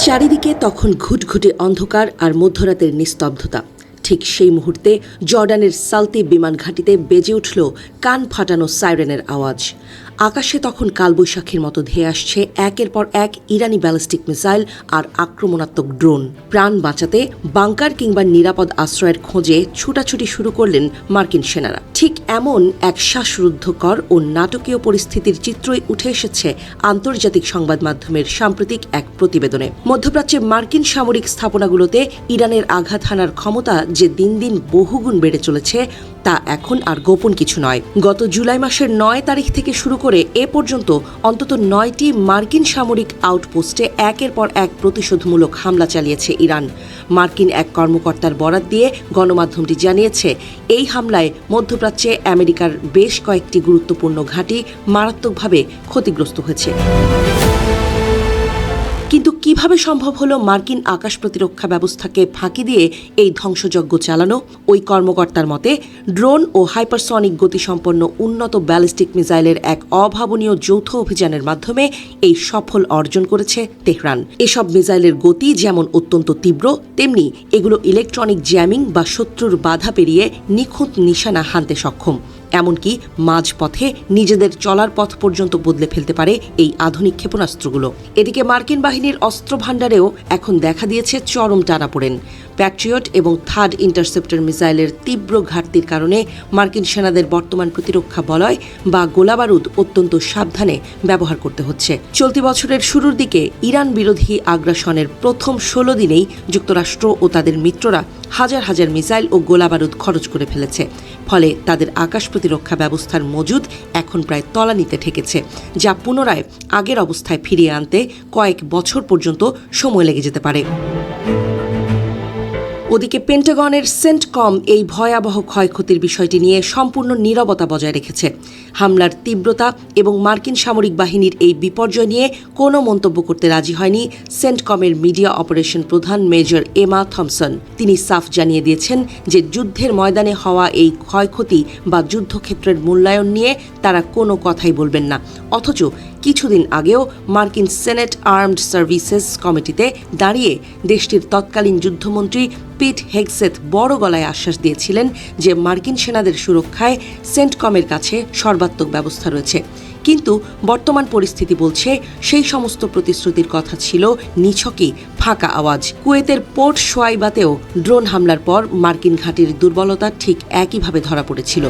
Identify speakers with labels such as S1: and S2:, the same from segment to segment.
S1: চারিদিকে তখন ঘুটঘুটে অন্ধকার আর মধ্যরাতের নিস্তব্ধতা। ঠিক সেই মুহূর্তে জর্ডানের সালতি বিমান ঘাঁটিতে বেজে উঠল কান ফাটানো সাইরেনের আওয়াজ। আকাশে তখন কালবৈশাখীর মতো ধেয়ে আসছে একের পর এক ইরানি ব্যালিস্টিক মিসাইল আর আক্রমণাত্মক ড্রোন। প্রাণ বাঁচাতে বাংকার কিংবা নিরাপদ আশ্রয়ের খোঁজে ছুটাছুটি শুরু করলেন মার্কিন সেনারা। ঠিক এমন এক শ্বাসরুদ্ধকর ও নাটকীয় পরিস্থিতির চিত্রই উঠে এসেছে আন্তর্জাতিক সংবাদ মাধ্যমের সাম্প্রতিক এক প্রতিবেদনে। মধ্যপ্রাচ্যে মার্কিন সামরিক স্থাপনাগুলোতে ইরানের আঘাত হানার ক্ষমতা যে দিন দিন বহুগুণ বেড়ে চলেছে তা এখন আর গোপন কিছু নয়। গত জুলাই মাসের 9 তারিখ থেকে শুরু করে এ পর্যন্ত অন্তত 9টি মার্কিন সামরিক আউটপোস্টে একের পর এক প্রতিশোধমূলক হামলা চালিয়েছে ইরান। মার্কিন এক কর্মকর্তার বরাত দিয়ে গণমাধ্যমটি জানিয়েছে, এই হামলায় মধ্যপ্রাচ্যে আমেরিকার বেশ কয়েকটি গুরুত্বপূর্ণ ঘাঁটি মারাত্মকভাবে ক্ষতিগ্রস্ত হয়েছে। কিন্তু কিভাবে সম্ভব হলো মার্কিন আকাশ প্রতিরক্ষা ব্যবস্থাকে ফাঁকি দিয়ে এই ধ্বংসযজ্ঞ চালানো? ওই কর্মকর্তার মতে, ড্রোন ও হাইপারসনিক গতিসম্পন্ন উন্নত ব্যালিস্টিক মিসাইলের এক অভাবনীয় যৌথ অভিযানের মাধ্যমে এই সফল অর্জন করেছে তেহরান। এসব মিসাইলের গতি যেমন অত্যন্ত তীব্র, তেমনি এগুলো ইলেকট্রনিক জ্যামিং বা শত্রুর বাধা পেরিয়ে নিখুঁত নিশানা হানতে সক্ষম। এমনকি মাঝপথে নিজেদের চলার পথ পর্যন্ত বদলে ফেলতে পারে এই আধুনিক ক্ষেপণাস্ত্রগুলো। এদিকে মার্কিন বাহিনীর অস্ত্র ভাণ্ডারেও এখন দেখা দিয়েছে চরম টানাপোড়েন। প্যাট্রিয়ট এবং থার্ড ইন্টারসেপ্টর মিসাইলের তীব্র ঘাটতির কারণে মার্কিন সেনাদের বর্তমান প্রতিরক্ষা বলয় বা গোলাবারুদ অত্যন্ত সাবধানে ব্যবহার করতে হচ্ছে। চলতি বছরের শুরুর দিকে ইরান বিরোধী আগ্রাসনের প্রথম 16 দিনেই যুক্তরাষ্ট্র ও তাদের মিত্ররা হাজার হাজার মিসাইল ও গোলাবারুদ খরচ করে ফেলেছে। ফলে তাদের আকাশ প্রতিরক্ষা ব্যবস্থার মজুদ এখন প্রায় তলানিতে ঠেকেছে, যা পুনরায় আগের অবস্থায় ফিরিয়ে আনতে কয়েক বছর পর্যন্ত সময় লেগে যেতে পারে। ওদিকে পেন্টাগনের সেন্টকম এই ভয়াবহ ক্ষয়ক্ষতির বিষয়টি নিয়ে সম্পূর্ণ নীরবতা বজায় রেখেছে। হামলার তীব্রতা এবং মার্কিন সামরিক বাহিনীর এই বিপর্যয় নিয়ে কোনো মন্তব্য করতে রাজি হয়নি সেন্টকমের মিডিয়া অপারেশন প্রধান মেজর এমা থমসন। তিনি সাফ জানিয়ে দিয়েছেন যে যুদ্ধের ময়দানে হওয়া এই ক্ষয়ক্ষতি বা যুদ্ধক্ষেত্রের মূল্যায়ন নিয়ে তারা কোনো কথাই বলবেন না। অথচ কিছুদিন আগেও মার্কিন সেনেট আর্মড সার্ভিসেস কমিটিতে দাঁড়িয়ে দেশটির তৎকালীন যুদ্ধমন্ত্রী পিট হেগসেথ বড় গলায় আশ্বাস দিয়েছিলেন যে মার্কিন সেনাদের সুরক্ষায় সেন্টকমের কাছে সর্বাত্মক ব্যবস্থা রয়েছে। কিন্তু বর্তমান পরিস্থিতি বলছে সেই সমস্ত প্রতিশ্রুতির কথা ছিল নিছকই ফাঁকা আওয়াজ। কুয়েতের পোর্ট শোয়াইবাতেও ড্রোন হামলার পর মার্কিন ঘাঁটির দুর্বলতা ঠিক একইভাবে ধরা পড়েছিল।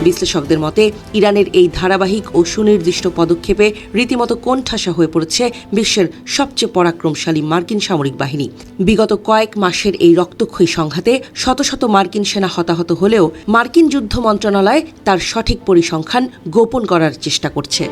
S1: বিশ্লেষকদের মতে ইরানের এই ধারাবাহিক ও সুনির্দিষ্ট পদক্ষেপে রীতিমতো কোণঠাসা হয়ে পড়েছে বিশ্বের সবচেয়ে পরাক্রমশালী মার্কিন সামরিক বাহিনী। বিগত কয়েক মাসের এই রক্তক্ষয়ী সংঘাতে শত শত মার্কিন সেনা হতাহত হলেও মার্কিন যুদ্ধ মন্ত্রণালয় তার সঠিক পরিসংখ্যান গোপন করার চেষ্টা করছে।